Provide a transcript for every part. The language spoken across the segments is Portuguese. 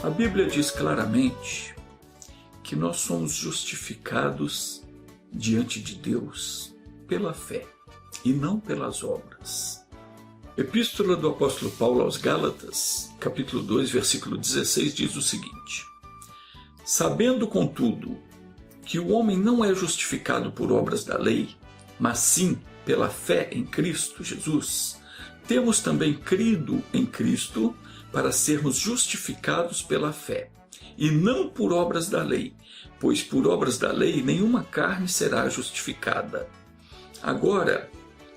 A Bíblia diz claramente que nós somos justificados diante de Deus pela fé e não pelas obras. Epístola do apóstolo Paulo aos Gálatas, capítulo 2, versículo 16, diz o seguinte: sabendo, contudo, que o homem não é justificado por obras da lei, mas sim pela fé em Cristo Jesus, temos também crido em Cristo para sermos justificados pela fé, e não por obras da lei, pois por obras da lei nenhuma carne será justificada. Agora,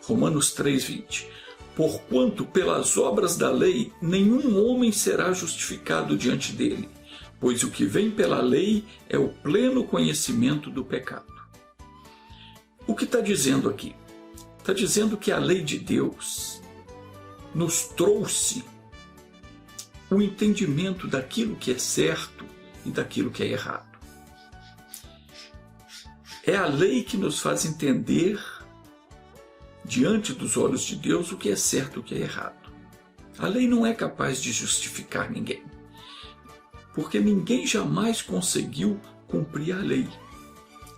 Romanos 3:20, porquanto pelas obras da lei nenhum homem será justificado diante dele, pois o que vem pela lei é o pleno conhecimento do pecado. O que está dizendo aqui? Está dizendo que a lei de Deus nos trouxe o entendimento daquilo que é certo e daquilo que é errado. É a lei que nos faz entender, diante dos olhos de Deus, o que é certo e o que é errado. A lei não é capaz de justificar ninguém, porque ninguém jamais conseguiu cumprir a lei,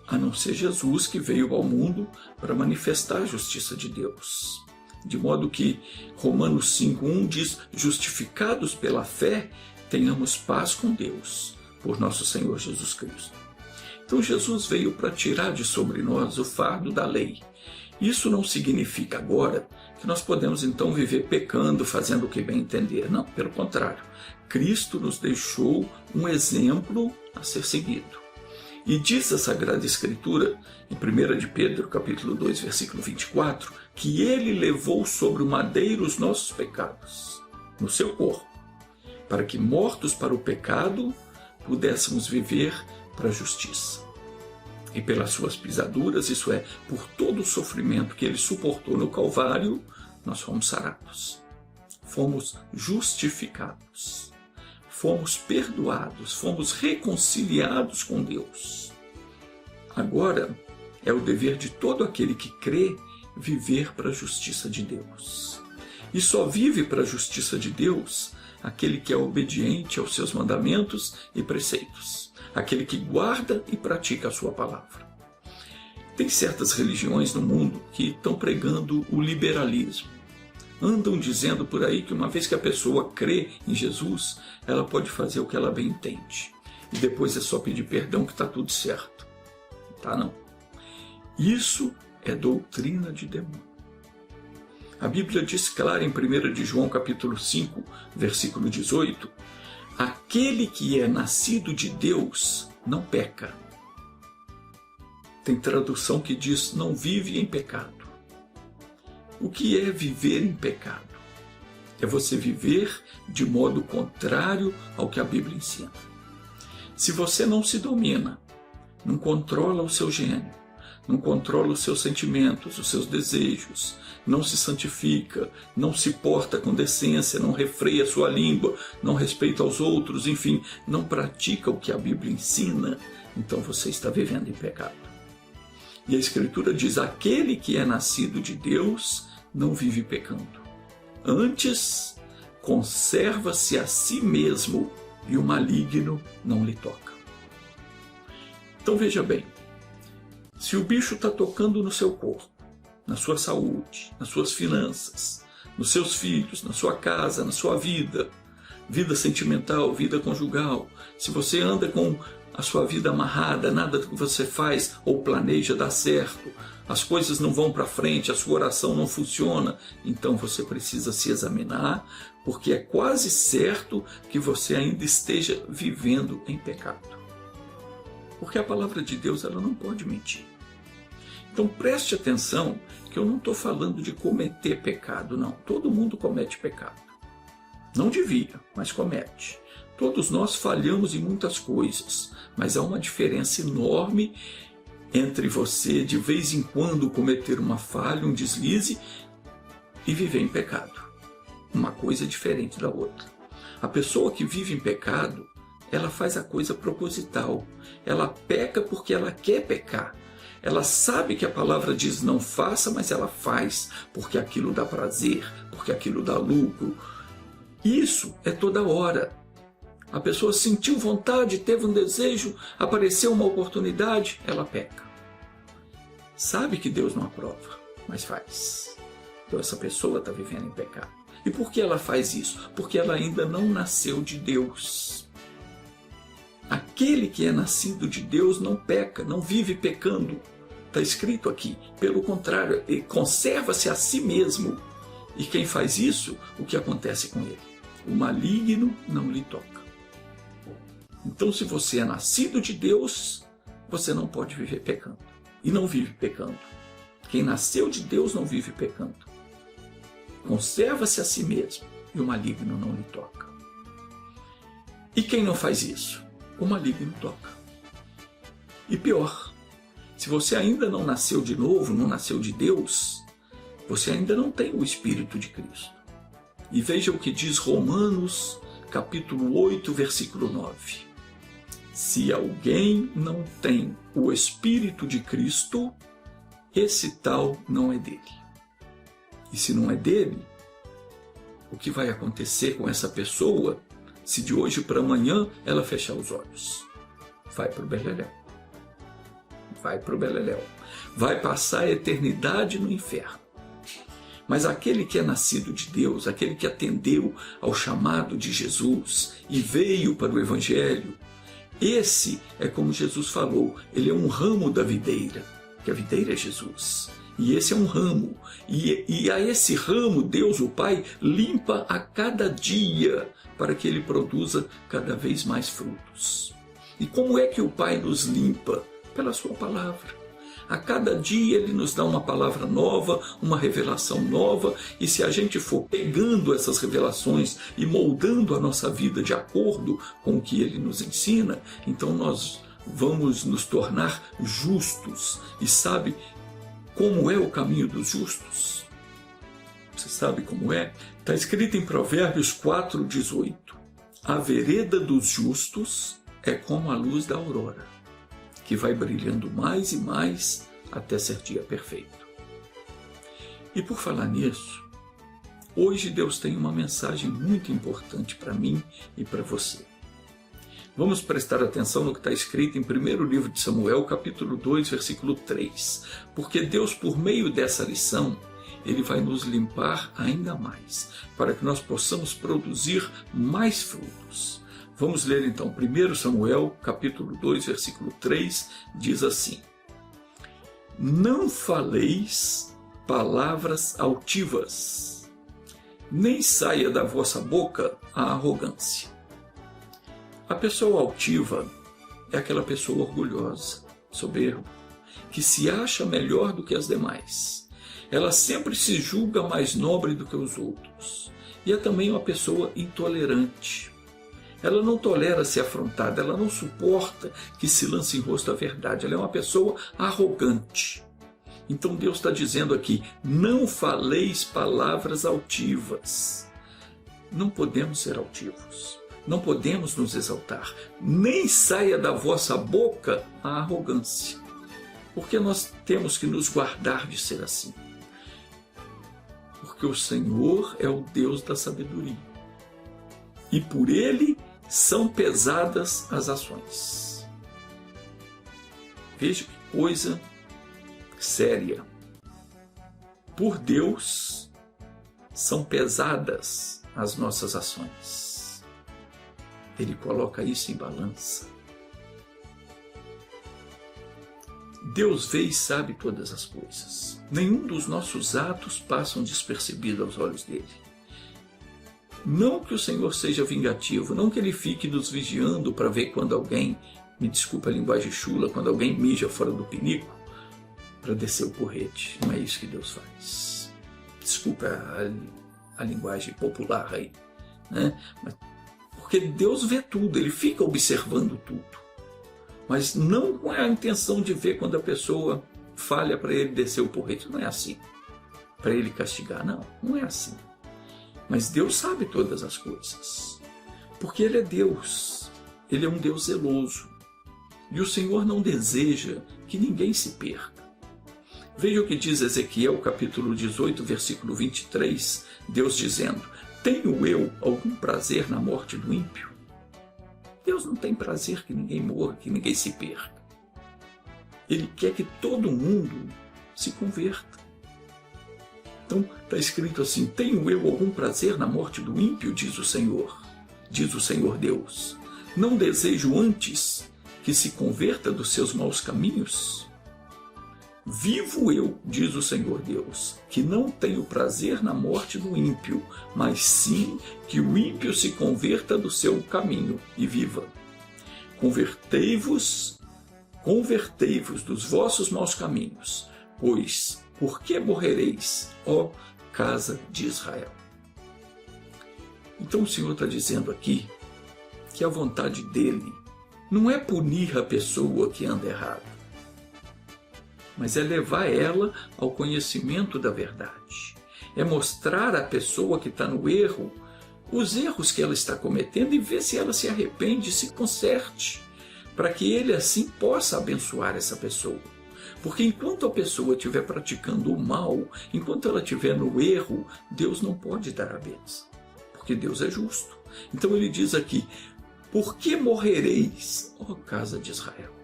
a não ser Jesus, que veio ao mundo para manifestar a justiça de Deus. De modo que Romanos 5:1 diz: justificados pela fé, tenhamos paz com Deus, por nosso Senhor Jesus Cristo. Então Jesus veio para tirar de sobre nós o fardo da lei. Isso não significa agora que nós podemos então viver pecando, fazendo o que bem entender. Não, pelo contrário. Cristo nos deixou um exemplo a ser seguido. E diz a Sagrada Escritura, em 1 de Pedro, capítulo 2, versículo 24, que ele levou sobre o madeiro os nossos pecados, no seu corpo, para que, mortos para o pecado, pudéssemos viver para a justiça. E pelas suas pisaduras, isso é, por todo o sofrimento que ele suportou no Calvário, nós fomos sarados, fomos justificados, fomos perdoados, fomos reconciliados com Deus. Agora é o dever de todo aquele que crê viver para a justiça de Deus. E só vive para a justiça de Deus aquele que é obediente aos seus mandamentos e preceitos, aquele que guarda e pratica a sua palavra. Tem certas religiões no mundo que estão pregando o liberalismo. Andam dizendo por aí que uma vez que a pessoa crê em Jesus, ela pode fazer o que ela bem entende. E depois é só pedir perdão que está tudo certo. Tá, não? Isso é doutrina de demônio. A Bíblia diz claro em 1 de João capítulo 5, versículo 18, aquele que é nascido de Deus não peca. Tem tradução que diz não vive em pecado. O que é viver em pecado? É você viver de modo contrário ao que a Bíblia ensina. Se você não se domina, não controla o seu gênio, não controla os seus sentimentos, os seus desejos, não se santifica, não se porta com decência, não refreia sua língua, não respeita aos outros, enfim, não pratica o que a Bíblia ensina, então você está vivendo em pecado. E a Escritura diz, aquele que é nascido de Deus não vive pecando. Antes, conserva-se a si mesmo e o maligno não lhe toca. Então veja bem, se o bicho está tocando no seu corpo, na sua saúde, nas suas finanças, nos seus filhos, na sua casa, na sua vida, vida sentimental, vida conjugal, se você anda com a sua vida amarrada, nada do que você faz ou planeja dá certo, as coisas não vão para frente, a sua oração não funciona, então você precisa se examinar, porque é quase certo que você ainda esteja vivendo em pecado. Porque a palavra de Deus ela não pode mentir. Então preste atenção que eu não estou falando de cometer pecado, não. Todo mundo comete pecado. Não devia, mas comete. Todos nós falhamos em muitas coisas, mas há uma diferença enorme entre você de vez em quando cometer uma falha, um deslize e viver em pecado. Uma coisa é diferente da outra. A pessoa que vive em pecado, ela faz a coisa proposital. Ela peca porque ela quer pecar. Ela sabe que a palavra diz não faça, mas ela faz, porque aquilo dá prazer, porque aquilo dá lucro. Isso é toda hora. A pessoa sentiu vontade, teve um desejo, apareceu uma oportunidade, ela peca. Sabe que Deus não aprova, mas faz. Então essa pessoa está vivendo em pecado. E por que ela faz isso? Porque ela ainda não nasceu de Deus. Aquele que é nascido de Deus não peca, não vive pecando. Está escrito aqui. Pelo contrário, ele conserva-se a si mesmo. E quem faz isso, o que acontece com ele? O maligno não lhe toca. Então, se você é nascido de Deus, você não pode viver pecando. E não vive pecando. Quem nasceu de Deus não vive pecando. Conserva-se a si mesmo e o maligno não lhe toca. E quem não faz isso? O maligno toca. E pior, se você ainda não nasceu de novo, não nasceu de Deus, você ainda não tem o Espírito de Cristo. E veja o que diz Romanos, capítulo 8, versículo 9. Se alguém não tem o Espírito de Cristo, esse tal não é dele. E se não é dele, o que vai acontecer com essa pessoa se de hoje para amanhã ela fechar os olhos? Vai para o beleléu. Vai para o beleléu. Vai passar a eternidade no inferno. Mas aquele que é nascido de Deus, aquele que atendeu ao chamado de Jesus e veio para o Evangelho, esse é como Jesus falou, ele é um ramo da videira, que a videira é Jesus. E esse é um ramo. E a esse ramo, Deus, o Pai, limpa a cada dia para que ele produza cada vez mais frutos. E como é que o Pai nos limpa? Pela sua palavra. A cada dia ele nos dá uma palavra nova, uma revelação nova, e se a gente for pegando essas revelações e moldando a nossa vida de acordo com o que ele nos ensina, então nós vamos nos tornar justos. E sabe como é o caminho dos justos? Você sabe como é? Está escrito em Provérbios 4:18. A vereda dos justos é como a luz da aurora, que vai brilhando mais e mais até ser dia perfeito. E por falar nisso, hoje Deus tem uma mensagem muito importante para mim e para você. Vamos prestar atenção no que está escrito em 1º livro de Samuel, capítulo 2, versículo 3. Porque Deus, por meio dessa lição, ele vai nos limpar ainda mais, para que nós possamos produzir mais frutos. Vamos ler então 1 Samuel, capítulo 2, versículo 3, diz assim: Não faleis palavras altivas, nem saia da vossa boca a arrogância. A pessoa altiva é aquela pessoa orgulhosa, soberba, que se acha melhor do que as demais. Ela sempre se julga mais nobre do que os outros. E é também uma pessoa intolerante. Ela não tolera ser afrontada, ela não suporta que se lance em rosto a verdade. Ela é uma pessoa arrogante. Então Deus está dizendo aqui, não faleis palavras altivas. Não podemos ser altivos. Não podemos nos exaltar. Nem saia da vossa boca a arrogância. Porque nós temos que nos guardar de ser assim. Porque o Senhor é o Deus da sabedoria. E por Ele são pesadas as ações. Veja que coisa séria. Por Deus são pesadas as nossas ações. Ele coloca isso em balança. Deus vê e sabe todas as coisas. Nenhum dos nossos atos passam despercebidos aos olhos dele. Não que o Senhor seja vingativo, não que ele fique nos vigiando para ver quando alguém, me desculpa a linguagem chula, quando alguém mija fora do pinico, para descer o porrete. Não é isso que Deus faz. Desculpa a linguagem popular aí, né? Porque Deus vê tudo, ele fica observando tudo. Mas não com a intenção de ver quando a pessoa falha para ele descer o porrete. Não é assim. Para ele castigar, não é assim. Mas Deus sabe todas as coisas. Porque Ele é Deus. Ele é um Deus zeloso. E o Senhor não deseja que ninguém se perca. Veja o que diz Ezequiel, capítulo 18, versículo 23, Deus dizendo: tenho eu algum prazer na morte do ímpio? Deus não tem prazer que ninguém morra, que ninguém se perca. Ele quer que todo mundo se converta. Então está escrito assim: tenho eu algum prazer na morte do ímpio, diz o Senhor Deus. Não desejo antes que se converta dos seus maus caminhos? Vivo eu, diz o Senhor Deus, que não tenho prazer na morte do ímpio, mas sim que o ímpio se converta do seu caminho e viva. Convertei-vos dos vossos maus caminhos, pois por que morrereis, ó casa de Israel? Então o Senhor está dizendo aqui que a vontade dele não é punir a pessoa que anda errado, mas é levar ela ao conhecimento da verdade. É mostrar à pessoa que está no erro os erros que ela está cometendo e ver se ela se arrepende e se conserte, para que ele assim possa abençoar essa pessoa. Porque enquanto a pessoa estiver praticando o mal, enquanto ela estiver no erro, Deus não pode dar a bênção, porque Deus é justo. Então ele diz aqui: por que morrereis, ó casa de Israel?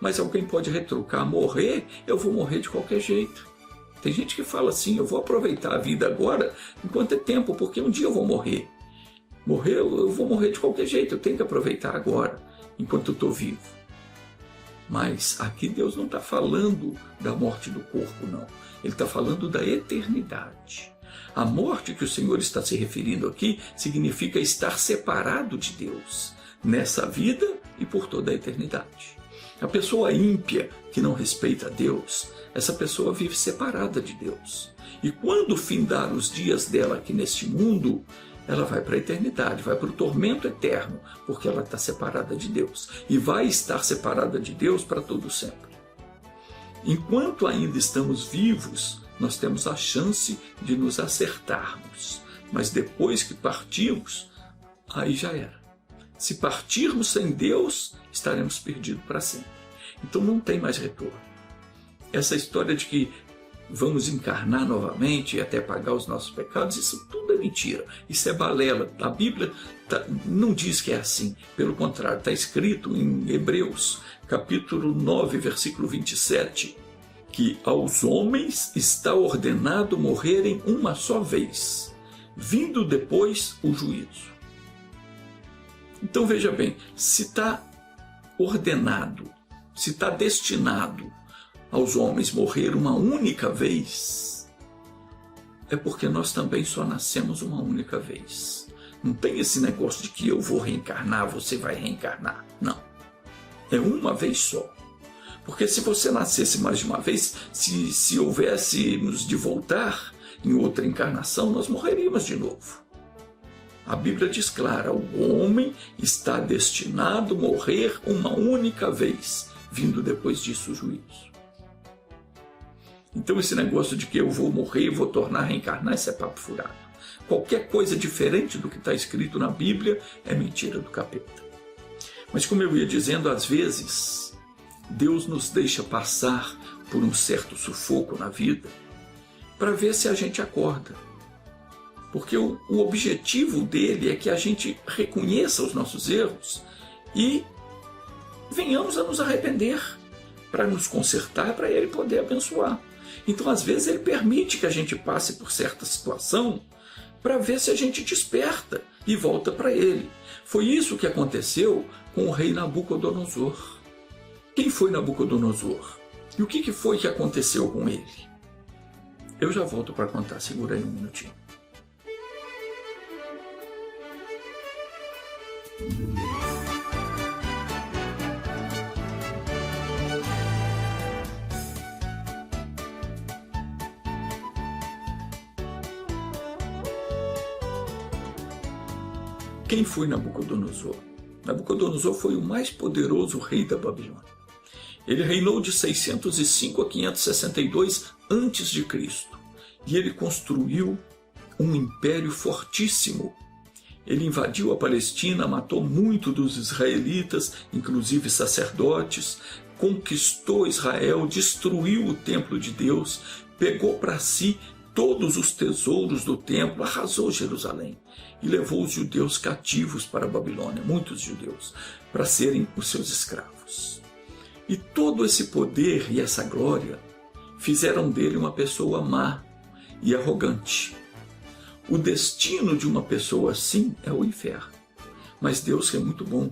Mas alguém pode retrucar: morrer, eu vou morrer de qualquer jeito. Tem gente que fala assim: eu vou aproveitar a vida agora, enquanto é tempo, porque um dia eu vou morrer. Morrer, eu vou morrer de qualquer jeito, eu tenho que aproveitar agora, enquanto eu estou vivo. Mas aqui Deus não está falando da morte do corpo, não. Ele está falando da eternidade. A morte que o Senhor está se referindo aqui significa estar separado de Deus, nessa vida e por toda a eternidade. A pessoa ímpia que não respeita a Deus, essa pessoa vive separada de Deus. E quando findar os dias dela aqui neste mundo, ela vai para a eternidade, vai para o tormento eterno, porque ela está separada de Deus. E vai estar separada de Deus para todo sempre. Enquanto ainda estamos vivos, nós temos a chance de nos acertarmos. Mas depois que partirmos, aí já era. Se partirmos sem Deus, estaremos perdidos para sempre. Então não tem mais retorno. Essa história de que vamos encarnar novamente e até pagar os nossos pecados, isso tudo é mentira. Isso é balela. A Bíblia não diz que é assim. Pelo contrário, está escrito em Hebreus, capítulo 9, versículo 27, que aos homens está ordenado morrerem uma só vez, vindo depois o juízo. Então veja bem, se está ordenado, se está destinado aos homens morrer uma única vez, é porque nós também só nascemos uma única vez. Não tem esse negócio de que eu vou reencarnar, você vai reencarnar. Não. É uma vez só. Porque se você nascesse mais de uma vez, se houvéssemos de voltar em outra encarnação, nós morreríamos de novo. A Bíblia diz clara: o homem está destinado a morrer uma única vez, vindo depois disso o juízo. Então esse negócio de que eu vou morrer e vou tornar a reencarnar, isso é papo furado. Qualquer coisa diferente do que está escrito na Bíblia é mentira do capeta. Mas como eu ia dizendo, às vezes Deus nos deixa passar por um certo sufoco na vida para ver se a gente acorda. Porque o objetivo dele é que a gente reconheça os nossos erros e venhamos a nos arrepender para nos consertar, para ele poder abençoar. Então, às vezes, ele permite que a gente passe por certa situação para ver se a gente desperta e volta para ele. Foi isso que aconteceu com o rei Nabucodonosor. Quem foi Nabucodonosor? E o que foi que aconteceu com ele? Eu já volto para contar, segura aí um minutinho. Quem foi Nabucodonosor? Nabucodonosor foi o mais poderoso rei da Babilônia. Ele reinou de 605 a 562 a.C. e ele construiu um império fortíssimo. Ele invadiu a Palestina, matou muito dos israelitas, inclusive sacerdotes, conquistou Israel, destruiu o templo de Deus, pegou para si todos os tesouros do templo, arrasou Jerusalém e levou os judeus cativos para a Babilônia, muitos judeus, para serem os seus escravos. E todo esse poder e essa glória fizeram dele uma pessoa má e arrogante. O destino de uma pessoa assim é o inferno. Mas Deus é muito bom.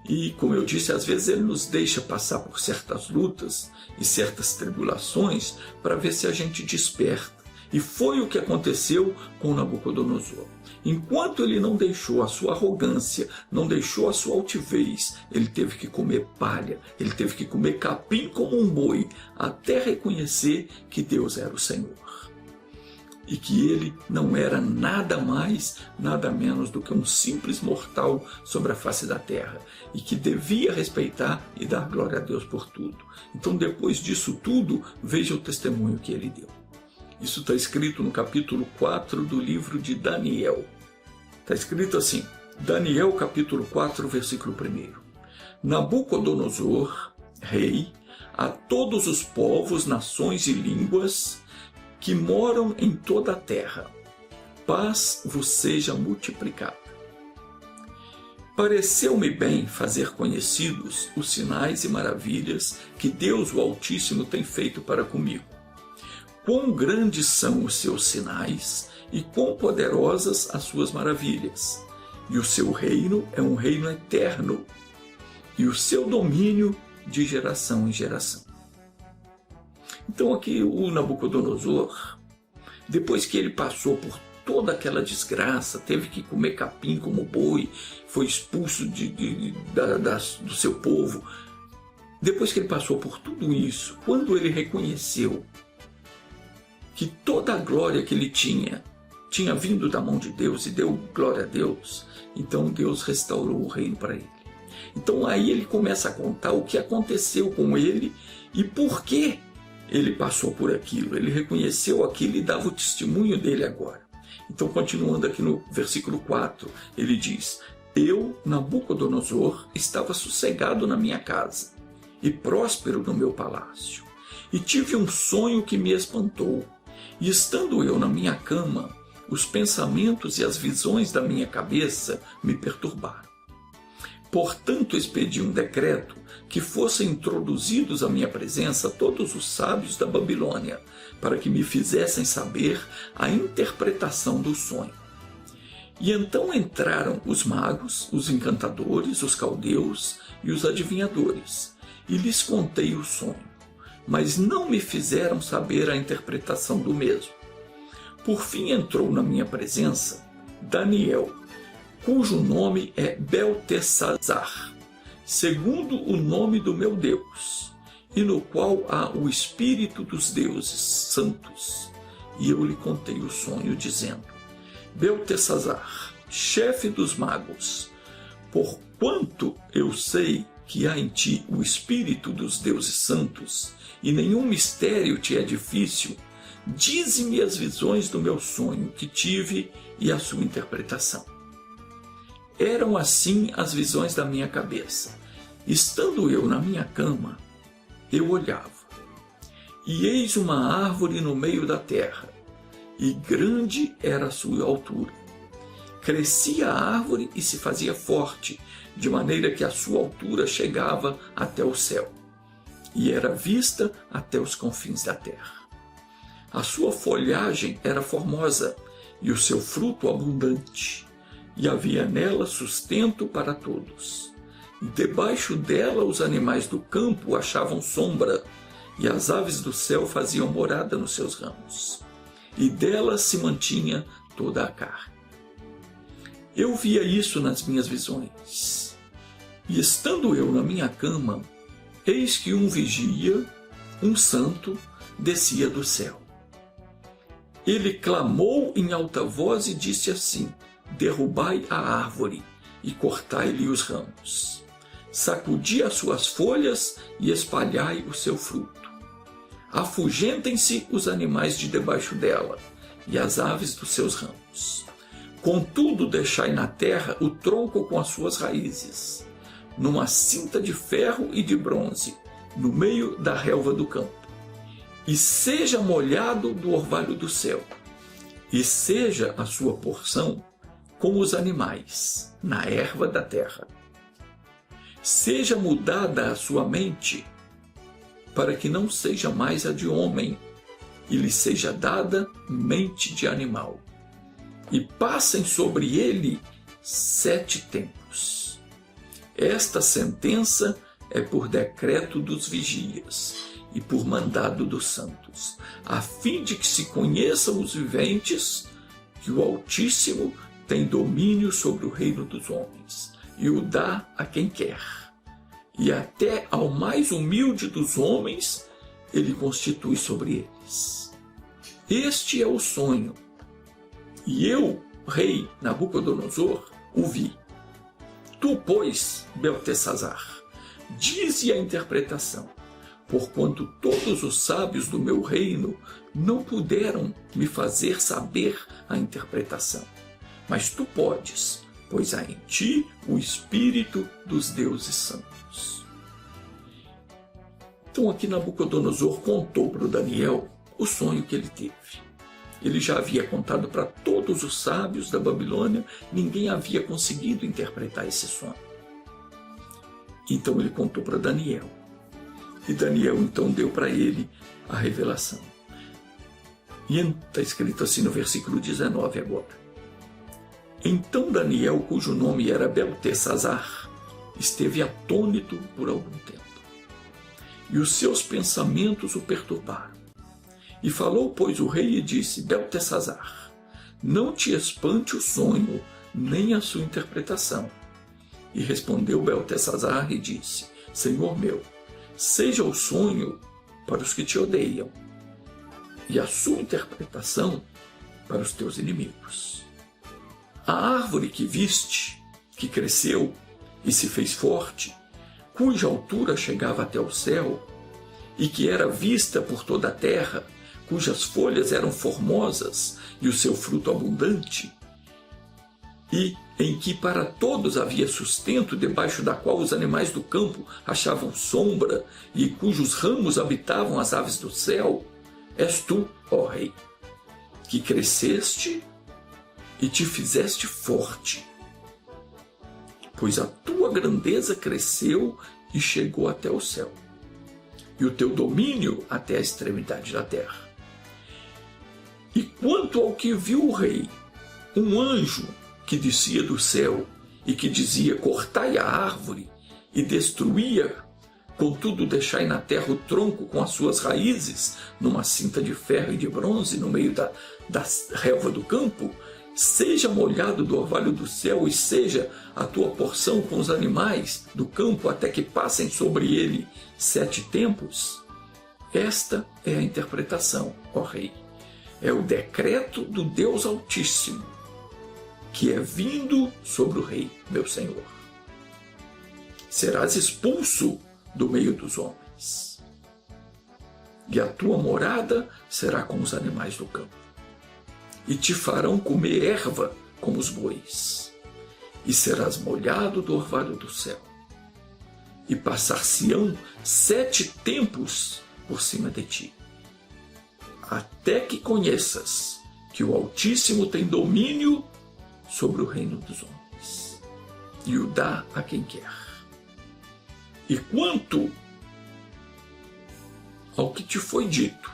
E, como eu disse, às vezes Ele nos deixa passar por certas lutas e certas tribulações para ver se a gente desperta. E foi o que aconteceu com Nabucodonosor. Enquanto ele não deixou a sua arrogância, não deixou a sua altivez, ele teve que comer palha, ele teve que comer capim como um boi, até reconhecer que Deus era o Senhor. E que ele não era nada mais, nada menos do que um simples mortal sobre a face da terra, e que devia respeitar e dar glória a Deus por tudo. Então, depois disso tudo, veja o testemunho que ele deu. Isso está escrito no capítulo 4 do livro de Daniel. Está escrito assim, Daniel capítulo 4, versículo 1. Nabucodonosor, rei, a todos os povos, nações e línguas que moram em toda a terra, paz vos seja multiplicada. Pareceu-me bem fazer conhecidos os sinais e maravilhas que Deus o Altíssimo tem feito para comigo. Quão grandes são os seus sinais e quão poderosas as suas maravilhas. E o seu reino é um reino eterno, e o seu domínio de geração em geração. Então aqui o Nabucodonosor, depois que ele passou por toda aquela desgraça, teve que comer capim como boi, foi expulso do seu povo, depois que ele passou por tudo isso, quando ele reconheceu que toda a glória que ele tinha vindo da mão de Deus e deu glória a Deus, então Deus restaurou o reino para ele. Então aí ele começa a contar o que aconteceu com ele e por que ele passou por aquilo. Ele reconheceu aquilo e dava o testemunho dele agora. Então, continuando aqui no versículo 4, ele diz: Eu, Nabucodonosor, estava sossegado na minha casa e próspero no meu palácio, e tive um sonho que me espantou. E estando eu na minha cama, os pensamentos e as visões da minha cabeça me perturbaram. Portanto, expedi um decreto que fossem introduzidos à minha presença todos os sábios da Babilônia, para que me fizessem saber a interpretação do sonho. E então entraram os magos, os encantadores, os caldeus e os adivinhadores, e lhes contei o sonho, mas não me fizeram saber a interpretação do mesmo. Por fim entrou na minha presença Daniel, cujo nome é Beltesazar, segundo o nome do meu Deus, e no qual há o Espírito dos deuses santos. E eu lhe contei o sonho, dizendo: Beltesazar, chefe dos magos, porquanto eu sei que há em ti o Espírito dos deuses santos, e nenhum mistério te é difícil, dize-me as visões do meu sonho que tive e a sua interpretação. Eram assim as visões da minha cabeça. Estando eu na minha cama, eu olhava, e eis uma árvore no meio da terra, e grande era a sua altura. Crescia a árvore e se fazia forte, de maneira que a sua altura chegava até o céu, e era vista até os confins da terra. A sua folhagem era formosa, e o seu fruto abundante, e havia nela sustento para todos. Debaixo dela os animais do campo achavam sombra, e as aves do céu faziam morada nos seus ramos. E dela se mantinha toda a carne. Eu via isso nas minhas visões. E estando eu na minha cama, eis que um vigia, um santo, descia do céu. Ele clamou em alta voz e disse assim: Derrubai a árvore e cortai-lhe os ramos. Sacudi as suas folhas e espalhai o seu fruto. Afugentem-se os animais de debaixo dela e as aves dos seus ramos. Contudo, deixai na terra o tronco com as suas raízes, numa cinta de ferro e de bronze, no meio da relva do campo. E seja molhado do orvalho do céu, e seja a sua porção com os animais, na erva da terra. Seja mudada a sua mente, para que não seja mais a de homem, e lhe seja dada mente de animal. E passem sobre ele 7 tempos. Esta sentença é por decreto dos vigias e por mandado dos santos, a fim de que se conheçam os viventes que o Altíssimo tem domínio sobre o reino dos homens, e o dá a quem quer. E até ao mais humilde dos homens ele constitui sobre eles. Este é o sonho. E eu, rei Nabucodonosor, o vi. Tu, pois, Beltesazar, dize a interpretação, porquanto todos os sábios do meu reino não puderam me fazer saber a interpretação. Mas tu podes, pois há em ti o Espírito dos deuses santos. Então aqui Nabucodonosor contou para o Daniel o sonho que ele teve. Ele já havia contado para todos os sábios da Babilônia, ninguém havia conseguido interpretar esse sonho. Então ele contou para Daniel. E Daniel então deu para ele a revelação. E está escrito assim no versículo 19 agora. Então Daniel, cujo nome era Beltesazar, esteve atônito por algum tempo. E os seus pensamentos o perturbaram. E falou, pois, o rei e disse: Beltesazar, não te espante o sonho, nem a sua interpretação. E respondeu Beltesazar e disse: Senhor meu, seja o sonho para os que te odeiam, e a sua interpretação para os teus inimigos. A árvore que viste, que cresceu e se fez forte, cuja altura chegava até o céu, e que era vista por toda a terra, cujas folhas eram formosas e o seu fruto abundante, e em que para todos havia sustento, debaixo da qual os animais do campo achavam sombra, e cujos ramos habitavam as aves do céu, és tu, ó rei, que cresceste e te fizeste forte, pois a tua grandeza cresceu e chegou até o céu, e o teu domínio até a extremidade da terra. E quanto ao que viu o rei, um anjo que descia do céu e que dizia: cortai a árvore e destruía, contudo deixai na terra o tronco com as suas raízes, numa cinta de ferro e de bronze no meio da relva do campo, seja molhado do orvalho do céu e seja a tua porção com os animais do campo até que passem sobre ele 7 tempos. Esta é a interpretação, ó rei. É o decreto do Deus Altíssimo, que é vindo sobre o rei, meu senhor. Serás expulso do meio dos homens, e a tua morada será com os animais do campo. E te farão comer erva como os bois, e serás molhado do orvalho do céu. E passar-se-ão 7 tempos por cima de ti, até que conheças que o Altíssimo tem domínio sobre o reino dos homens, e o dá a quem quer. E quanto ao que te foi dito,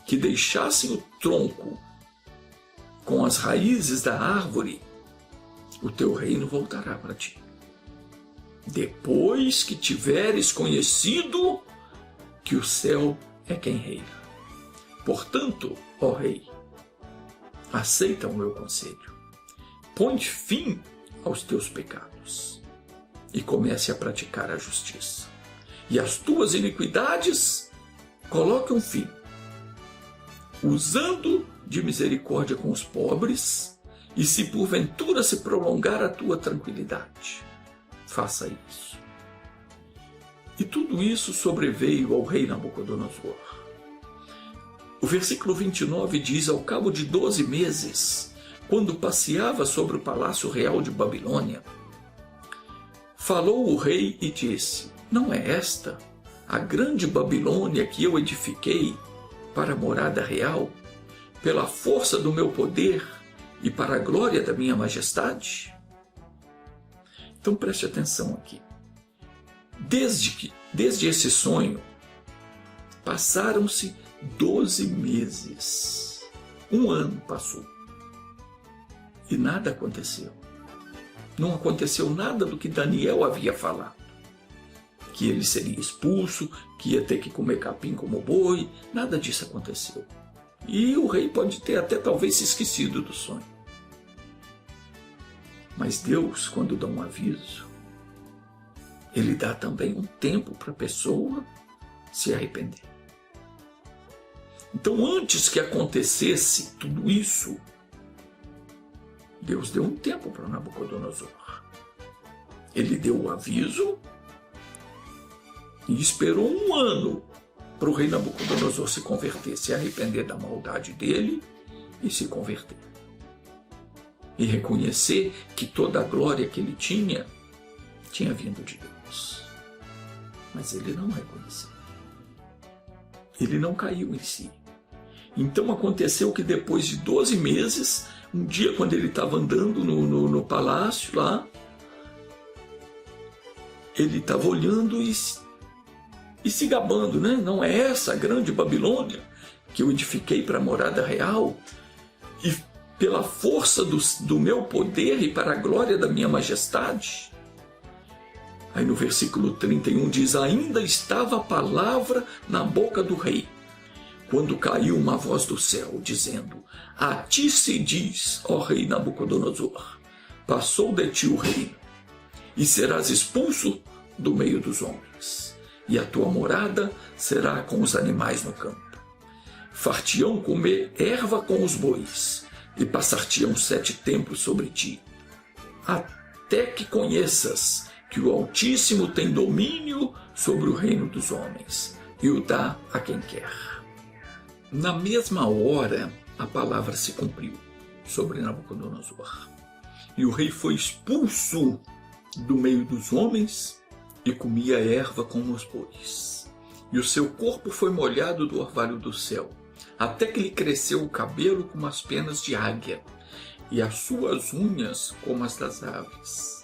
que deixassem o tronco com as raízes da árvore, o teu reino voltará para ti, depois que tiveres conhecido que o céu é quem reina. Portanto, ó rei, aceita o meu conselho, põe fim aos teus pecados e comece a praticar a justiça, e as tuas iniquidades coloque um fim, usando de misericórdia com os pobres, e se porventura se prolongar a tua tranquilidade, faça isso. E tudo isso sobreveio ao rei Nabucodonosor. O versículo 29 diz: ao cabo de 12 meses, quando passeava sobre o palácio real de Babilônia, falou o rei e disse: não é esta a grande Babilônia que eu edifiquei para a morada real, pela força do meu poder e para a glória da minha majestade? Então preste atenção aqui. Desde esse sonho, passaram-se 12 meses. Um ano passou. E nada aconteceu. Não aconteceu nada do que Daniel havia falado. Que ele seria expulso, que ia ter que comer capim como boi. Nada disso aconteceu. E o rei pode ter até talvez se esquecido do sonho. Mas Deus, quando dá um aviso, Ele dá também um tempo para a pessoa se arrepender. Então, antes que acontecesse tudo isso, Deus deu um tempo para Nabucodonosor. Ele deu o aviso e esperou um ano para o rei Nabucodonosor se converter, se arrepender da maldade dele e se converter. E reconhecer que toda a glória que ele tinha vindo de Deus. Mas ele não reconheceu. Ele não caiu em si. Então aconteceu que depois de 12 meses, um dia quando ele estava andando no palácio lá, ele estava olhando e se gabando, né? Não é essa a grande Babilônia que eu edifiquei para a morada real? E pela força do meu poder e para a glória da minha majestade? Aí no versículo 31 diz: ainda estava a palavra na boca do rei, quando caiu uma voz do céu, dizendo: a ti se diz, ó rei Nabucodonosor, passou de ti o reino, e serás expulso do meio dos homens, e a tua morada será com os animais no campo. Far-te-ão comer erva com os bois, e passar-te-ão 7 tempos sobre ti, até que conheças que o Altíssimo tem domínio sobre o reino dos homens, e o dá a quem quer. Na mesma hora, a palavra se cumpriu sobre Nabucodonosor. E o rei foi expulso do meio dos homens e comia erva com os bois. E o seu corpo foi molhado do orvalho do céu, até que lhe cresceu o cabelo como as penas de águia, e as suas unhas como as das aves.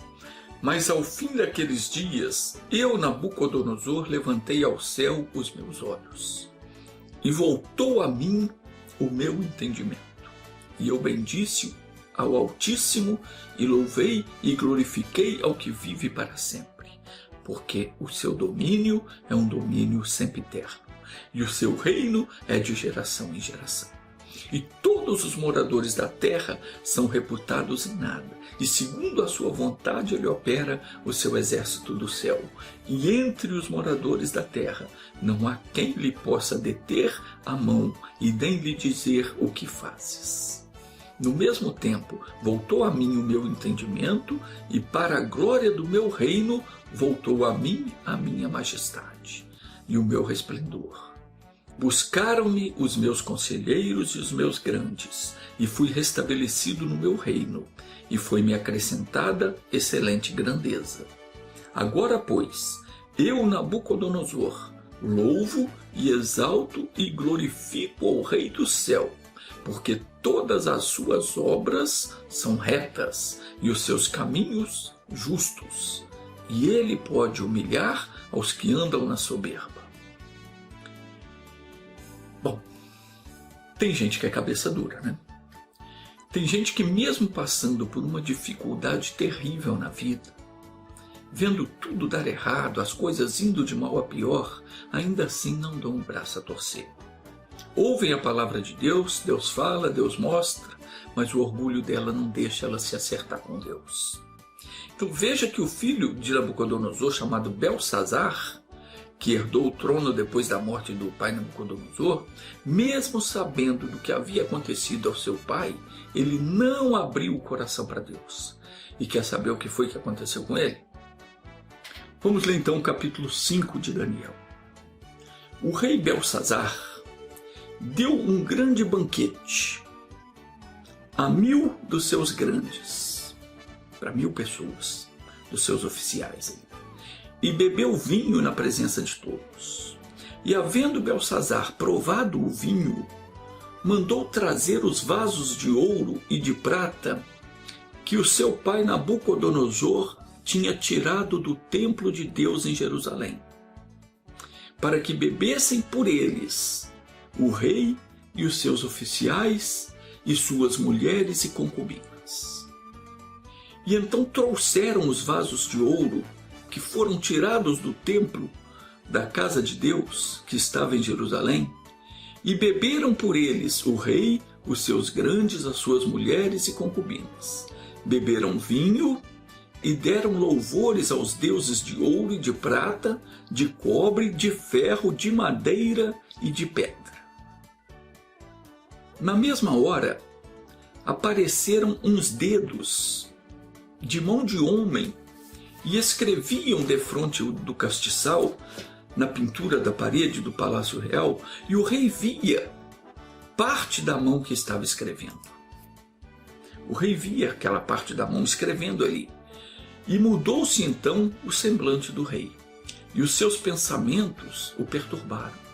Mas ao fim daqueles dias, eu, Nabucodonosor, levantei ao céu os meus olhos, e voltou a mim o meu entendimento. E eu bendisse ao Altíssimo, e louvei e glorifiquei ao que vive para sempre, porque o seu domínio é um domínio sempiterno, e o seu reino é de geração em geração. E todos os moradores da terra são reputados em nada, e segundo a sua vontade ele opera o seu exército do céu. E entre os moradores da terra não há quem lhe possa deter a mão e nem lhe dizer o que fazes. No mesmo tempo voltou a mim o meu entendimento, e para a glória do meu reino voltou a mim a minha majestade e o meu resplendor. Buscaram-me os meus conselheiros e os meus grandes, e fui restabelecido no meu reino, e foi-me acrescentada excelente grandeza. Agora, pois, eu, Nabucodonosor, louvo e exalto e glorifico ao Rei do céu, porque todas as suas obras são retas e os seus caminhos justos, e ele pode humilhar aos que andam na soberba. Bom, tem gente que é cabeça dura, né? Tem gente que mesmo passando por uma dificuldade terrível na vida, vendo tudo dar errado, as coisas indo de mal a pior, ainda assim não dão um braço a torcer. Ouvem a palavra de Deus, Deus fala, Deus mostra, mas o orgulho dela não deixa ela se acertar com Deus. Então veja que o filho de Nabucodonosor, chamado Belsazar, que herdou o trono depois da morte do pai Nabucodonosor, mesmo sabendo do que havia acontecido ao seu pai, ele não abriu o coração para Deus. E quer saber o que foi que aconteceu com ele? Vamos ler então o capítulo 5 de Daniel. O rei Belsazar deu um grande banquete a 1000 dos seus grandes, para 1000 pessoas, dos seus oficiais, e bebeu vinho na presença de todos. E havendo Belsazar provado o vinho, mandou trazer os vasos de ouro e de prata que o seu pai Nabucodonosor tinha tirado do templo de Deus em Jerusalém, para que bebessem por eles o rei e os seus oficiais e suas mulheres e concubinas. E então trouxeram os vasos de ouro que foram tirados do templo da casa de Deus, que estava em Jerusalém, e beberam por eles o rei, os seus grandes, as suas mulheres e concubinas. Beberam vinho e deram louvores aos deuses de ouro e de prata, de cobre, de ferro, de madeira e de pedra. Na mesma hora, apareceram uns dedos de mão de homem e escreviam defronte do castiçal, na pintura da parede do Palácio Real, e o rei via parte da mão que estava escrevendo. O rei via aquela parte da mão escrevendo ali. E mudou-se então o semblante do rei, e os seus pensamentos o perturbaram.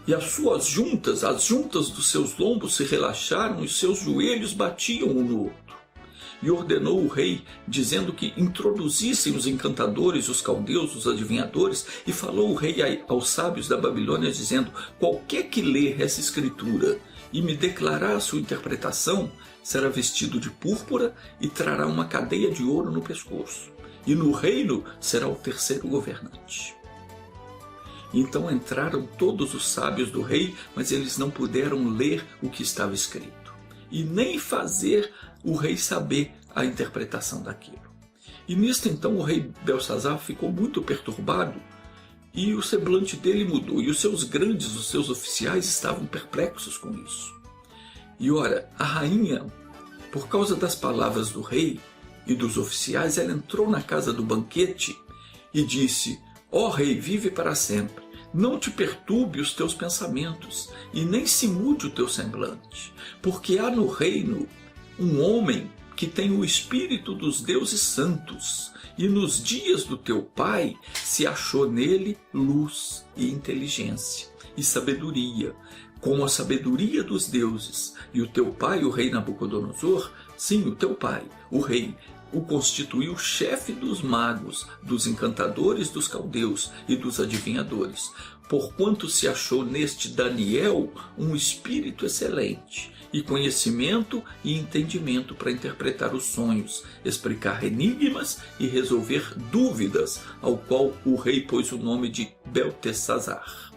E as juntas dos seus lombos se relaxaram, e os seus joelhos batiam um no outro. E ordenou o rei, dizendo que introduzissem os encantadores, os caldeus, os adivinhadores, e falou o rei aos sábios da Babilônia, dizendo: qualquer que ler essa escritura e me declarar a sua interpretação, será vestido de púrpura e trará uma cadeia de ouro no pescoço, e no reino será o terceiro governante. Então entraram todos os sábios do rei, mas eles não puderam ler o que estava escrito, e nem fazer o rei saber a interpretação daquilo. E nisto então o rei Belsazar ficou muito perturbado, e o semblante dele mudou, e os seus grandes, os seus oficiais estavam perplexos com isso. E ora, a rainha, por causa das palavras do rei e dos oficiais, ela entrou na casa do banquete e disse: ó rei, vive para sempre, não te perturbe os teus pensamentos, e nem se mude o teu semblante, porque há no reino um homem que tem o espírito dos deuses santos, e nos dias do teu pai se achou nele luz e inteligência e sabedoria, como a sabedoria dos deuses. E o teu pai, o rei Nabucodonosor, sim, o teu pai, o rei, o constituiu chefe dos magos, dos encantadores, dos caldeus e dos adivinhadores, porquanto se achou neste Daniel um espírito excelente, e conhecimento e entendimento para interpretar os sonhos, explicar enigmas e resolver dúvidas, ao qual o rei pôs o nome de Beltesazar.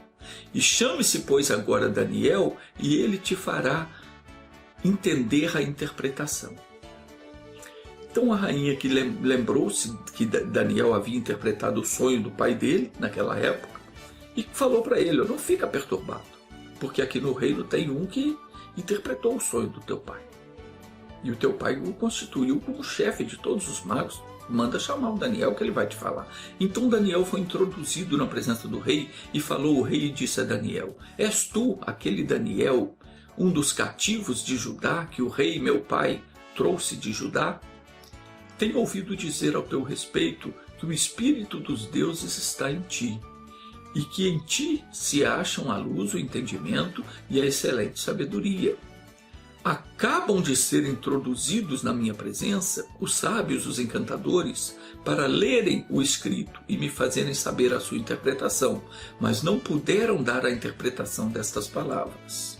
E chame-se, pois, agora Daniel, e ele te fará entender a interpretação. Então a rainha, que lembrou-se que Daniel havia interpretado o sonho do pai dele naquela época, e falou para ele: não fica perturbado, porque aqui no reino tem um que interpretou o sonho do teu pai, e o teu pai o constituiu como chefe de todos os magos. Manda chamar o Daniel, que ele vai te falar. Então Daniel foi introduzido na presença do rei, e falou o rei e disse a Daniel: és tu aquele Daniel, um dos cativos de Judá, que o rei meu pai trouxe de Judá? Tenho ouvido dizer ao teu respeito que o espírito dos deuses está em ti, e que em ti se acham a luz, o entendimento e a excelente sabedoria. Acabam de ser introduzidos na minha presença os sábios, os encantadores, para lerem o escrito e me fazerem saber a sua interpretação, mas não puderam dar a interpretação destas palavras.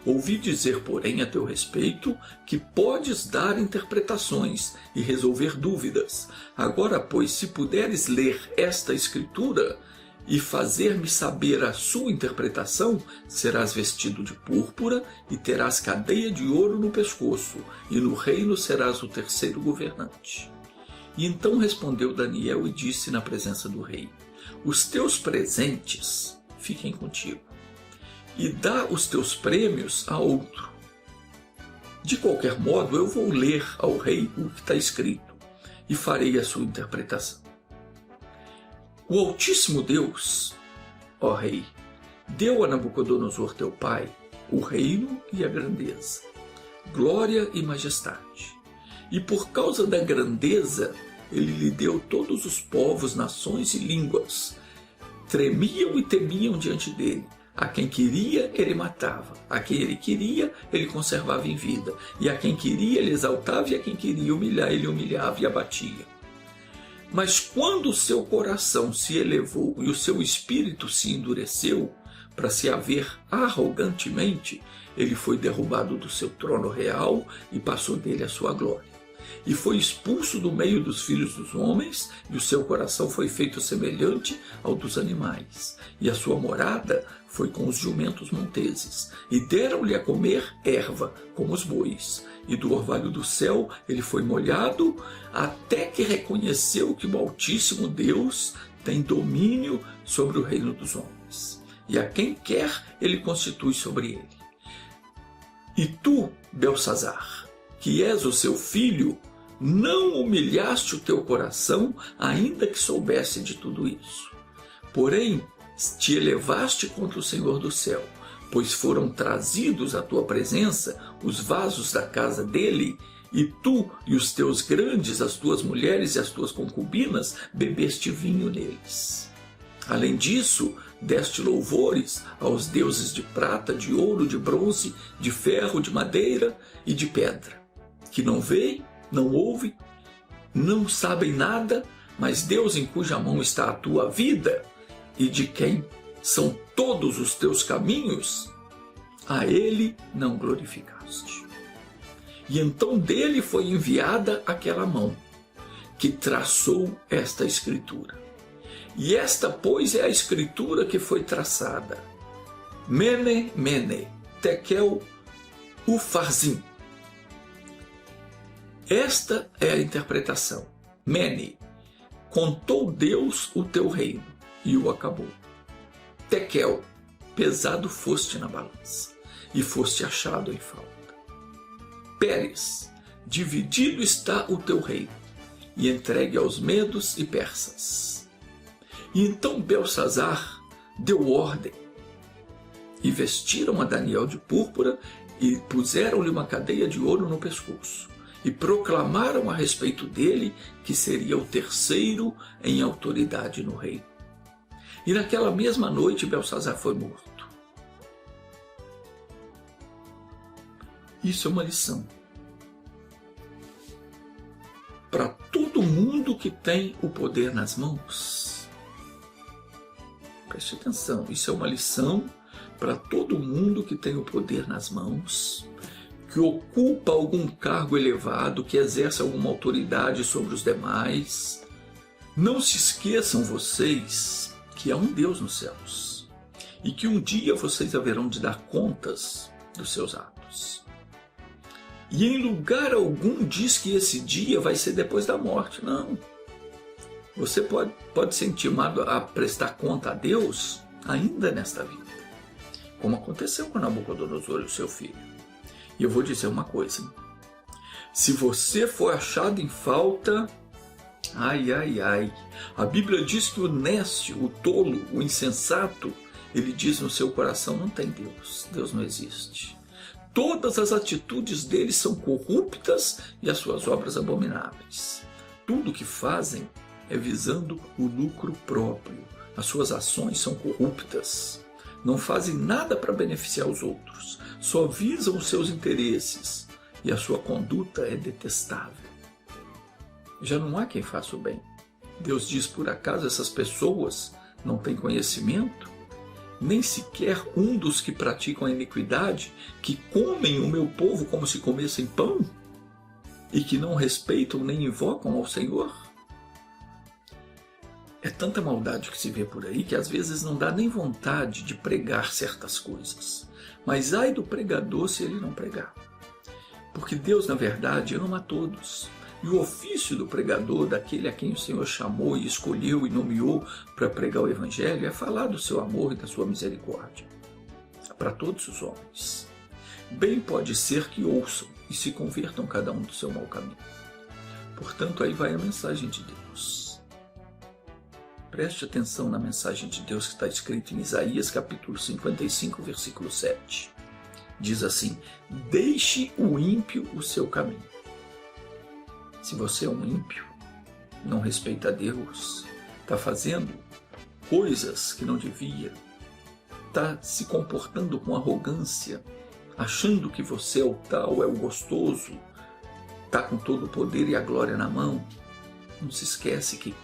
Ouvi dizer, porém, a teu respeito, que podes dar interpretações e resolver dúvidas. Agora, pois, se puderes ler esta escritura e fazer-me saber a sua interpretação, serás vestido de púrpura e terás cadeia de ouro no pescoço, e no reino serás o terceiro governante. E então respondeu Daniel e disse na presença do rei: os teus presentes fiquem contigo, e dá os teus prêmios a outro. De qualquer modo, eu vou ler ao rei o que está escrito, e farei a sua interpretação. O Altíssimo Deus, ó rei, deu a Nabucodonosor teu pai o reino e a grandeza, glória e majestade. E por causa da grandeza, ele lhe deu todos os povos, nações e línguas. Tremiam e temiam diante dele. A quem queria, ele matava. A quem ele queria, ele conservava em vida. E a quem queria, ele exaltava. E a quem queria humilhar, ele humilhava e abatia. Mas quando o seu coração se elevou e o seu espírito se endureceu para se haver arrogantemente, ele foi derrubado do seu trono real e passou dele a sua glória. E foi expulso do meio dos filhos dos homens, e o seu coração foi feito semelhante ao dos animais. E a sua morada foi com os jumentos monteses. E deram-lhe a comer erva, como os bois. E do orvalho do céu ele foi molhado, até que reconheceu que o Altíssimo Deus tem domínio sobre o reino dos homens. E a quem quer, ele constitui sobre ele. E tu, Beltsazar, que és o seu filho, não humilhaste o teu coração, ainda que soubesse de tudo isso. Porém, te elevaste contra o Senhor do céu, pois foram trazidos à tua presença os vasos da casa dele, e tu e os teus grandes, as tuas mulheres e as tuas concubinas, bebeste vinho neles. Além disso, deste louvores aos deuses de prata, de ouro, de bronze, de ferro, de madeira e de pedra, que não veem, não ouvem, não sabem nada, mas Deus em cuja mão está a tua vida e de quem são todos os teus caminhos, a ele não glorificaste. E então dele foi enviada aquela mão que traçou esta escritura. E esta, pois, é a escritura que foi traçada. Mene, mene, tekel, ufarzim. Esta é a interpretação. Mene, contou Deus o teu reino e o acabou. Tekel, pesado foste na balança e foste achado em falta. Pérez, dividido está o teu reino e entregue aos medos e persas. E então Beltsazar deu ordem e vestiram a Daniel de púrpura e puseram-lhe uma cadeia de ouro no pescoço. E proclamaram a respeito dele que seria o terceiro em autoridade no reino. E naquela mesma noite Beltsazar foi morto. Isso é uma lição para todo mundo que tem o poder nas mãos. Preste atenção, isso é uma lição para todo mundo que tem o poder nas mãos, que ocupa algum cargo elevado, que exerce alguma autoridade sobre os demais. Não se esqueçam vocês que há um Deus nos céus e que um dia vocês haverão de dar contas dos seus atos. E em lugar algum diz que esse dia vai ser depois da morte. Não. Você pode ser intimado a prestar conta a Deus ainda nesta vida, como aconteceu com Nabucodonosor e o seu filho. E eu vou dizer uma coisa: se você for achado em falta, ai, ai, ai, a Bíblia diz que o nécio, o tolo, o insensato, ele diz no seu coração: não tem Deus, Deus não existe. Todas as atitudes deles são corruptas e as suas obras abomináveis. Tudo que fazem é visando o lucro próprio. As suas ações são corruptas. Não fazem nada para beneficiar os outros. Só visam os seus interesses. E a sua conduta é detestável. Já não há quem faça o bem. Deus diz: por acaso essas pessoas não têm conhecimento? Nem sequer um dos que praticam a iniquidade, que comem o meu povo como se comessem pão, e que não respeitam nem invocam ao Senhor? É tanta maldade que se vê por aí que às vezes não dá nem vontade de pregar certas coisas. Mas ai do pregador se ele não pregar. Porque Deus, na verdade, ama a todos. E o ofício do pregador, daquele a quem o Senhor chamou e escolheu e nomeou para pregar o Evangelho, é falar do seu amor e da sua misericórdia para todos os homens. Bem pode ser que ouçam e se convertam cada um do seu mau caminho. Portanto, aí vai a mensagem de Deus. Preste atenção na mensagem de Deus que está escrita em Isaías capítulo 55, versículo 7. diz assim: deixe o ímpio o seu caminho. Se você é um ímpio, não respeita a Deus, está fazendo coisas que não devia, está se comportando com arrogância, achando que você é o tal, é o gostoso, está com todo o poder e a glória na mão, não se esquece que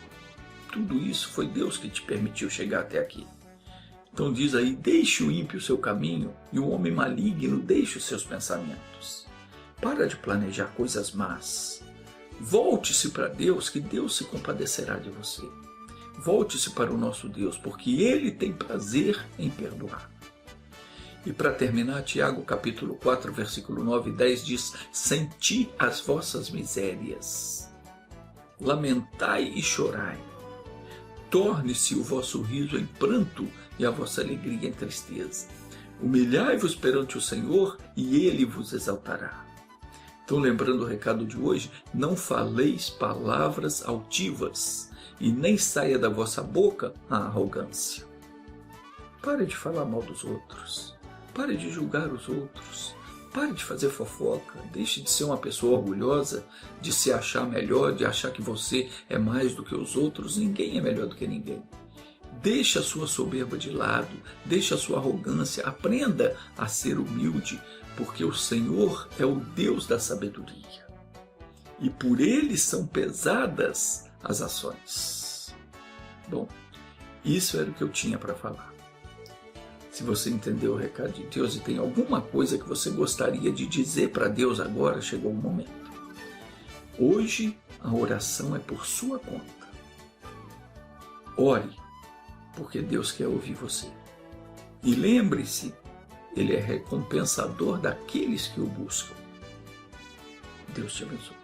tudo isso foi Deus que te permitiu chegar até aqui. Então diz aí: deixe o ímpio o seu caminho e o homem maligno deixe os seus pensamentos. Para de planejar coisas más. Volte-se para Deus, que Deus se compadecerá de você. Volte-se para o nosso Deus, porque Ele tem prazer em perdoar. E para terminar, Tiago capítulo 4, versículo 9 e 10 diz: senti as vossas misérias, lamentai e chorai. Torne-se o vosso riso em pranto e a vossa alegria em tristeza. Humilhai-vos perante o Senhor e Ele vos exaltará. Então, lembrando o recado de hoje: não faleis palavras altivas e nem saia da vossa boca a arrogância. Pare de falar mal dos outros. Pare de julgar os outros. Pare de fazer fofoca. Deixe de ser uma pessoa orgulhosa, de se achar melhor, de achar que você é mais do que os outros. Ninguém é melhor do que ninguém. Deixe a sua soberba de lado. Deixe a sua arrogância. Aprenda a ser humilde, porque o Senhor é o Deus da sabedoria. E por Ele são pesadas as ações. Bom, isso era o que eu tinha para falar. Se você entendeu o recado de Deus e tem alguma coisa que você gostaria de dizer para Deus agora, chegou o momento. Hoje a oração é por sua conta. Ore, porque Deus quer ouvir você. E lembre-se, Ele é recompensador daqueles que o buscam. Deus te abençoe.